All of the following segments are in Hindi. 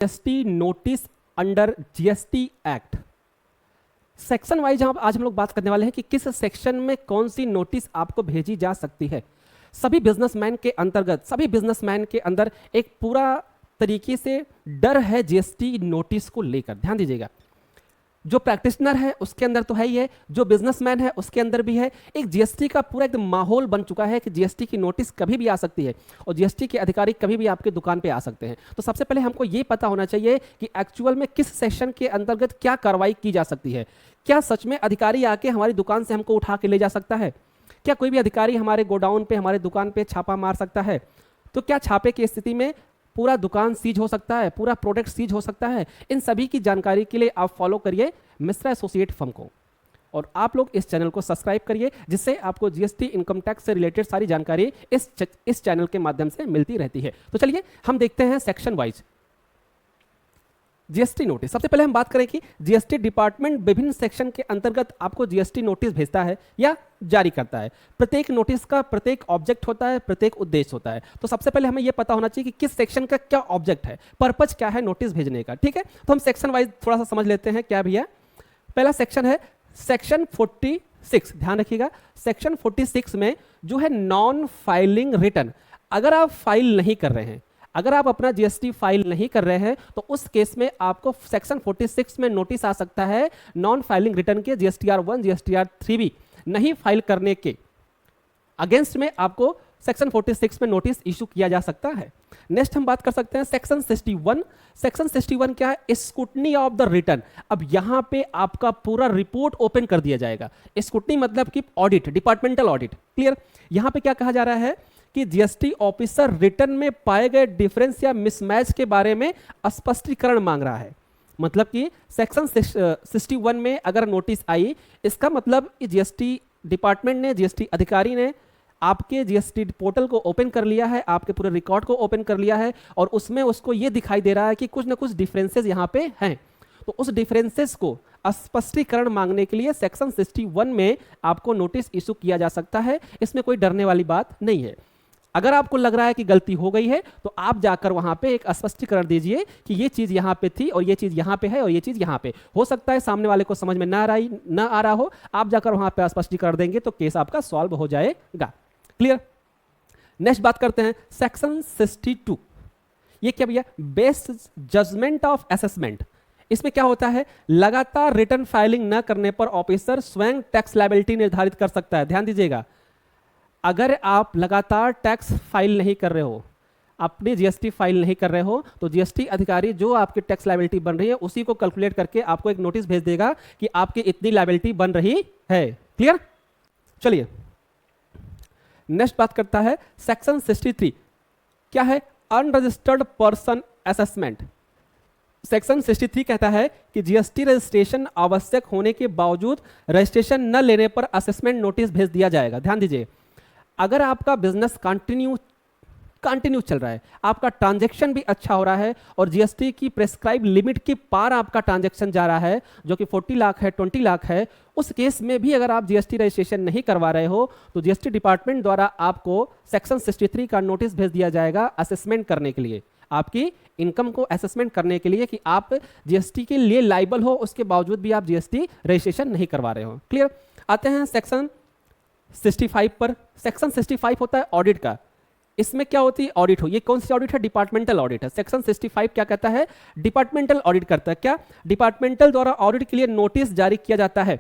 GST notice under GST act. Section wise आज हम लोग बात करने वाले हैं कि किस सेक्शन में कौन सी नोटिस आपको भेजी जा सकती है। सभी बिजनेसमैन के अंतर्गत, सभी बिजनेसमैन के अंदर एक पूरा तरीके से डर है जीएसटी नोटिस को लेकर। ध्यान दीजिएगा, जो प्रैक्टिशनर है उसके अंदर तो है ही है, जो बिजनेसमैन है उसके अंदर भी है। एक जीएसटी का पूरा एकदम माहौल बन चुका है कि जीएसटी की नोटिस कभी भी आ सकती है और जीएसटी के अधिकारी कभी भी आपके दुकान पे आ सकते हैं। तो सबसे पहले हमको ये पता होना चाहिए कि एक्चुअल में किस सेक्शन के अंतर्गत क्या कार्रवाई की जा सकती है। क्या सच में अधिकारी आके हमारी दुकान से हमको उठा के ले जा सकता है? क्या कोई भी अधिकारी हमारे गोडाउन पे, हमारे दुकान पे छापा मार सकता है? तो क्या छापे की स्थिति में पूरा दुकान सीज हो सकता है, पूरा प्रोडक्ट सीज हो सकता है? इन सभी की जानकारी के लिए आप फॉलो करिए मिश्रा एसोसिएट फर्म को, और आप लोग इस चैनल को सब्सक्राइब करिए, जिससे आपको जीएसटी इनकम टैक्स से रिलेटेड सारी जानकारी इस चैनल के माध्यम से मिलती रहती है। तो चलिए हम देखते हैं सेक्शन वाइज जीएसटी नोटिस। सबसे पहले हम बात करें कि जीएसटी डिपार्टमेंट विभिन्न सेक्शन के अंतर्गत आपको जीएसटी नोटिस भेजता है या जारी करता है। प्रत्येक नोटिस का प्रत्येक ऑब्जेक्ट होता है, प्रत्येक उद्देश्य होता है। तो सबसे पहले हमें यह पता होना चाहिए कि किस सेक्शन का क्या ऑब्जेक्ट है, पर्पज क्या है नोटिस भेजने का। ठीक है, तो हम सेक्शन वाइज थोड़ा सा समझ लेते हैं क्या भैया। पहला सेक्शन है सेक्शन 46। ध्यान रखिएगा, सेक्शन 46 में जो है नॉन फाइलिंग रिटर्न। अगर आप फाइल नहीं कर रहे हैं, अगर आप अपना जीएसटी फाइल नहीं कर रहे हैं, तो उस केस में आपको सेक्शन 46 में नोटिस आ सकता है नॉन फाइलिंग रिटर्न के जीएसटीआर 1, जीएसटीआर 3B नहीं फाइल करने के अगेंस्ट में आपको सेक्शन 46 में नोटिस इशू किया जा सकता है। नेक्स्ट हम बात कर सकते हैं सेक्शन 61। सेक्शन 61 क्या है? Scrutiny of the return. अब यहां पे आपका पूरा रिपोर्ट ओपन कर दिया जाएगा। स्क्रूटनी मतलब कि ऑडिट, डिपार्टमेंटल ऑडिट। क्लियर? यहां पे क्या कहा जा रहा है कि जीएसटी ऑफिसर रिटर्न में पाए गए डिफरेंस या मिसमैच के बारे में स्पष्टीकरण मांग रहा है। मतलब कि सेक्शन 61 में अगर नोटिस आई, इसका मतलब जीएसटी डिपार्टमेंट ने, जीएसटी अधिकारी ने आपके जीएसटी पोर्टल को ओपन कर लिया है, आपके पूरे रिकॉर्ड को ओपन कर लिया है, और उसमें उसको ये दिखाई दे रहा है कि कुछ ना कुछ डिफरेंसेस यहाँ पे हैं। तो उस डिफरेंसेस को स्पष्टीकरण मांगने के लिए सेक्शन 61 में आपको नोटिस इशू किया जा सकता है। इसमें कोई डरने वाली बात नहीं है। अगर आपको लग रहा है कि गलती हो गई है, तो आप जाकर वहां पे एक स्पष्टीकरण दीजिए कि ये चीज यहां पे थी और ये चीज यहां पे है और ये चीज यहां पे। हो सकता है सामने वाले को समझ में ना आ रहा हो, आप जाकर वहां पे स्पष्टीकरण देंगे तो केस आपका सॉल्व हो जाएगा। क्लियर? नेक्स्ट बात करते हैं सेक्शन 62। ये क्या भैया? Based judgement of assessment. इसमें क्या होता है? लगातार रिटर्न फाइलिंग न करने पर ऑफिसर स्वयं टैक्स लायबिलिटी निर्धारित कर सकता है। ध्यान दीजिएगा, अगर आप लगातार टैक्स फाइल नहीं कर रहे हो, अपनी जीएसटी फाइल नहीं कर रहे हो, तो जीएसटी अधिकारी जो आपकी टैक्स लायबिलिटी बन रही है उसी को कैलकुलेट करके आपको एक नोटिस भेज देगा कि आपकी इतनी लायबिलिटी बन रही है। क्लियर? चलिए नेक्स्ट बात करता है सेक्शन 63। क्या है? Unregistered person assessment. सेक्शन 63 कहता है कि जीएसटी रजिस्ट्रेशन आवश्यक होने के बावजूद रजिस्ट्रेशन न लेने पर असेसमेंट नोटिस भेज दिया जाएगा। ध्यान दीजिए, अगर आपका बिजनेस कंटिन्यू चल रहा है, आपका ट्रांजैक्शन भी अच्छा हो रहा है और जीएसटी की प्रेस्क्राइब लिमिट के पार आपका ट्रांजैक्शन जा रहा है, जो कि 40 लाख है, 20 लाख है, उस केस में भी अगर आप जीएसटी रजिस्ट्रेशन नहीं करवा रहे हो, तो जीएसटी डिपार्टमेंट द्वारा आपको सेक्शन 63 का नोटिस भेज दिया जाएगा असेसमेंट करने के लिए, आपकी इनकम को असेसमेंट करने के लिए कि आप जीएसटी के लिए लाइबल हो, उसके बावजूद भी आप जीएसटी रजिस्ट्रेशन नहीं करवा रहे हो। क्लियर? आते हैं सेक्शन 65 पर। सेक्शन 65 होता है ऑडिट का। इसमें क्या होती है? ऑडिट हो। ये कौन सी ऑडिट है? डिपार्टमेंटल ऑडिट है। सेक्शन 65 क्या कहता है? डिपार्टमेंटल ऑडिट करता है। क्या? डिपार्टमेंटल द्वारा ऑडिट के लिए नोटिस जारी किया जाता है।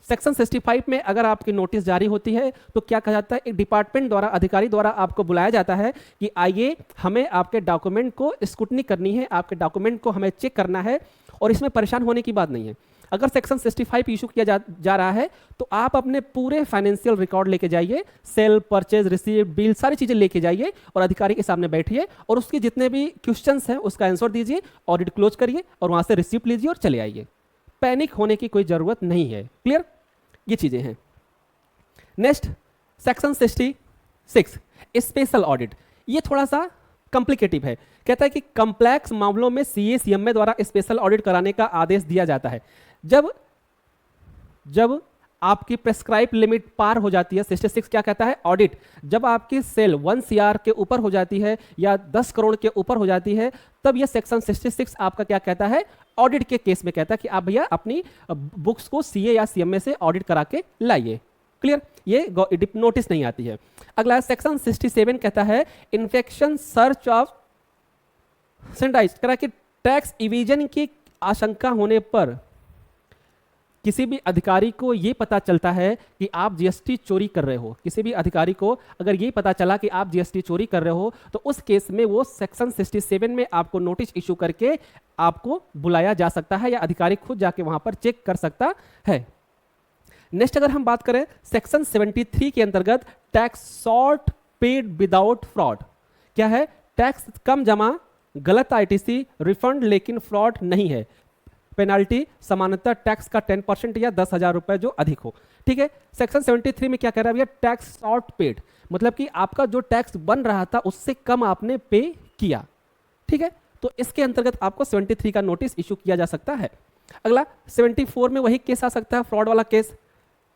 सेक्शन 65 में अगर आपकी नोटिस जारी होती है तो क्या कहा जाता है? एक डिपार्टमेंट द्वारा, अधिकारी द्वारा आपको बुलाया जाता है कि आइए, हमें आपके डॉक्यूमेंट को स्क्रूटनी करनी है, आपके डॉक्यूमेंट को हमें चेक करना है, और इसमें परेशान होने की बात नहीं है। अगर सेक्शन 65 इशू किया जा रहा है तो आप अपने पूरे फाइनेंशियल रिकॉर्ड लेके जाइए, सेल, परचेज, रिसीव, बिल, सारी चीजें लेके जाइए और अधिकारी के सामने बैठिए और उसके जितने भी क्वेश्चंस हैं उसका आंसर दीजिए, ऑडिट क्लोज करिए और वहां से रिसिप्ट लीजिए और चले आइए। पैनिक होने की कोई जरूरत नहीं है। क्लियर? ये चीजें हैं। Next section 66 special audit. ये थोड़ा सा कॉम्प्लिकेटिव है। कहता है कि कॉम्प्लेक्स मामलों में सीएमए द्वारा स्पेशल ऑडिट कराने का आदेश दिया जाता है। जब आपकी प्रेस्क्राइब लिमिट पार हो जाती है, 66 क्या कहता है, ऑडिट। जब आपकी सेल 1 CR के ऊपर हो जाती है या 10 करोड़ के ऊपर हो जाती है, तब यह सेक्शन 66 आपका क्या कहता है, ऑडिट के केस में कहता है कि आप भैया अपनी बुक्स को CA या CMA से ऑडिट करा के लाइए। क्लियर, ये नोटिस नहीं आती है। अगला सेक्शन 67 कहता है इन्फेक्शन सर्च ऑफ सैनिटाइज, करा कि टैक्स इवीजन की आशंका होने पर किसी भी अधिकारी को यह पता चलता है कि आप जीएसटी चोरी कर रहे हो, किसी भी अधिकारी को अगर ये पता चला कि आप जीएसटी चोरी कर रहे हो, तो उस केस में वो सेक्शन 67 में आपको नोटिस इशू करके आपको बुलाया जा सकता है या अधिकारी खुद जाके वहां पर चेक कर सकता है। नेक्स्ट अगर हम बात करें सेक्शन 73 के अंतर्गत tax sort paid without fraud, क्या है, टैक्स कम जमा, गलत आईटीसी, रिफंड लेकिन फ्रॉड नहीं है, पेनाल्टी सामान्यतः टैक्स का 10% या 10,000 रुपए जो अधिक हो। ठीक है, सेक्शन 73 में क्या कह रहा है भैया, टैक्स शॉर्ट पेड, मतलब कि आपका जो टैक्स बन रहा था उससे कम आपने पे किया। ठीक है, तो इसके अंतर्गत आपको 73 का नोटिस इशू किया जा सकता है। अगला 74 में वही केस आ सकता है, फ्रॉड वाला केस।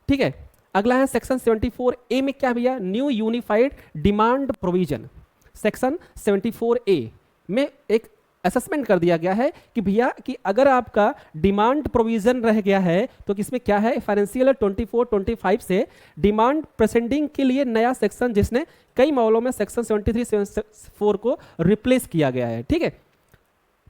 ठीक है, अगला है सेक्शन 74A में क्या भैया, new unified demand provision. Section 74A में एक असेसमेंट कर दिया गया है कि भैया कि अगर आपका डिमांड प्रोविजन रह गया है तो किसमें क्या है, फाइनेंशियल 24-25 से डिमांड प्रेसेंडिंग के लिए नया सेक्शन जिसने कई मामलों में सेक्शन 73-74 को रिप्लेस किया गया है। ठीक है,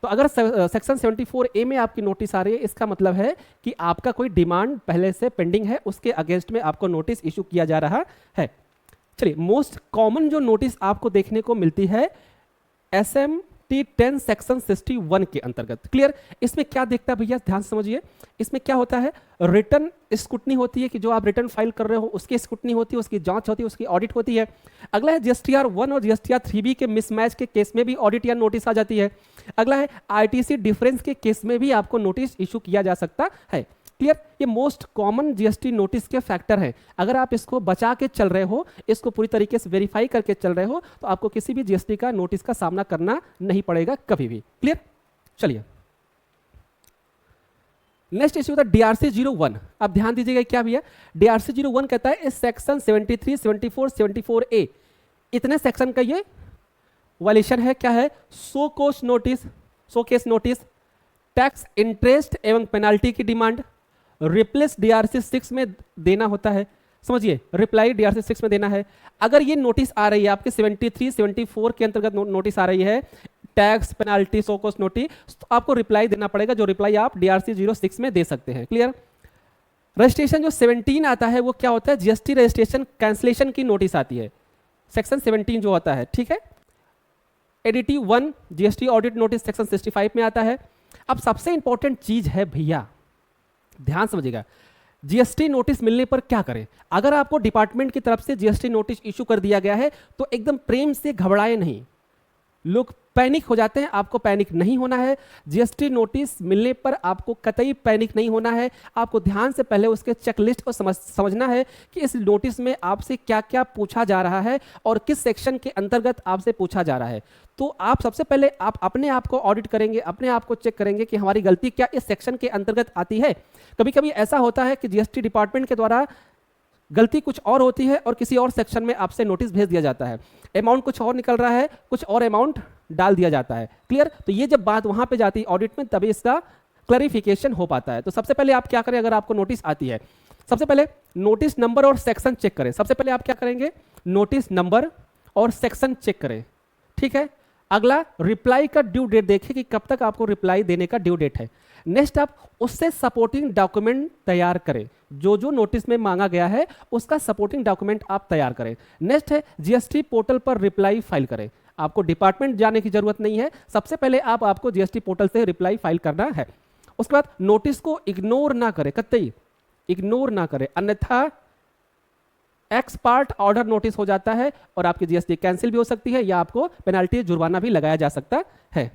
तो अगर सेक्शन 74A में आपकी नोटिस आ रही है, इसका मतलब है कि आपका कोई डिमांड पहले से पेंडिंग है, उसके अगेंस्ट में आपको नोटिस इशू किया जा रहा है। चलिए, मोस्ट कॉमन जो नोटिस आपको देखने को मिलती है SMT 10 सेक्शन 61 के अंतर्गत। क्लियर, इसमें क्या देखता है भैया, ध्यान से समझिए। इसमें क्या होता है, रिटर्न स्क्रूटनी होती है कि जो आप रिटर्न फाइल कर रहे हो उसकी स्क्रूटनी होती है, उसकी जांच होती है, उसकी ऑडिट होती है। अगला है GSTR 1 और GSTR 3B के मिसमैच के केस में भी ऑडिट या नोटिस आ जाती है। अगला है ITC डिफरेंस के केस में भी आपको नोटिस इशू किया जा सकता है। क्लियर, ये मोस्ट कॉमन जीएसटी नोटिस के फैक्टर हैं। अगर आप इसको बचा के चल रहे हो, इसको पूरी तरीके से वेरीफाई करके चल रहे हो, तो आपको किसी भी जीएसटी का नोटिस का सामना करना नहीं पड़ेगा कभी भी। क्लियर, चलिए नेक्स्ट इश्यू था DRC 01। अब ध्यान दीजिएगा क्या भैया, DRC 01 कहता है इस सेक्शन 73, 74, 74A इतने सेक्शन का ये वायलेशन है। क्या है, show cause notice, show cause notice, tax interest एवं पेनाल्टी की डिमांड, रिप्लेस DRC 6 में देना होता है। समझिए, रिप्लाई DRC 6 में देना है। अगर ये नोटिस आ रही है आपके 73, 74 के अंतर्गत नोटिस आ रही है, टैक्स पेनाल्टी सो कोस नोटिस, तो आपको रिप्लाई देना पड़ेगा, जो रिप्लाई आप DRC 06 में दे सकते हैं। क्लियर, रजिस्ट्रेशन जो 17 आता है वो क्या होता है, जीएसटी रजिस्ट्रेशन कैंसिलेशन की नोटिस आती है, सेक्शन 17 जो होता है। ठीक है, additive 1 GST audit notice section 65 में आता है। अब सबसे इंपॉर्टेंट चीज है भैया, ध्यान समझिएगा, जीएसटी नोटिस मिलने पर क्या करें। अगर आपको डिपार्टमेंट की तरफ से जीएसटी नोटिस इशू कर दिया गया है तो एकदम प्रेम से घबराए नहीं। लोग पैनिक हो जाते हैं, आपको पैनिक नहीं होना है। जीएसटी नोटिस मिलने पर आपको कतई पैनिक नहीं होना है। आपको ध्यान से पहले उसके चेकलिस्ट को समझना है कि इस नोटिस में आपसे क्या क्या पूछा जा रहा है और किस सेक्शन के अंतर्गत आपसे पूछा जा रहा है। तो आप सबसे पहले आप अपने आप को ऑडिट करेंगे, अपने आप को चेक करेंगे कि हमारी गलती क्या इस सेक्शन के अंतर्गत आती है। कभी कभी ऐसा होता है कि जीएसटी डिपार्टमेंट के द्वारा गलती कुछ और होती है और किसी और सेक्शन में आपसे नोटिस भेज दिया जाता है, अमाउंट कुछ और निकल रहा है, कुछ और अमाउंट डाल दिया जाता है। क्लियर, तो ये जब बात वहां पे जाती है ऑडिट में, तभी इसका क्लैरिफिकेशन हो पाता है। तो सबसे पहले आप क्या करें, अगर आपको नोटिस आती है, सबसे पहले नोटिस नंबर और सेक्शन चेक करें। सबसे पहले आप क्या करेंगे, नोटिस नंबर और सेक्शन चेक करें। ठीक है, अगला रिप्लाई का ड्यू डेट देखें कि कब तक आपको रिप्लाई देने का ड्यू डेट है। नेक्स्ट आप उससे सपोर्टिंग डॉक्यूमेंट तैयार करें, जो जो नोटिस में मांगा गया है उसका सपोर्टिंग डॉक्यूमेंट आप तैयार करें। नेक्स्ट है जीएसटी पोर्टल पर रिप्लाई फाइल करें। आपको डिपार्टमेंट जाने की जरूरत नहीं है, सबसे पहले आपको जीएसटी पोर्टल से रिप्लाई फाइल करना है। उसके बाद नोटिस को इग्नोर ना करें, कतई इग्नोर ना करें, अन्यथा एक्स पार्ट ऑर्डर नोटिस हो जाता है और आपकी जीएसटी कैंसिल भी हो सकती है या आपको पेनाल्टी जुर्माना भी लगाया जा सकता है।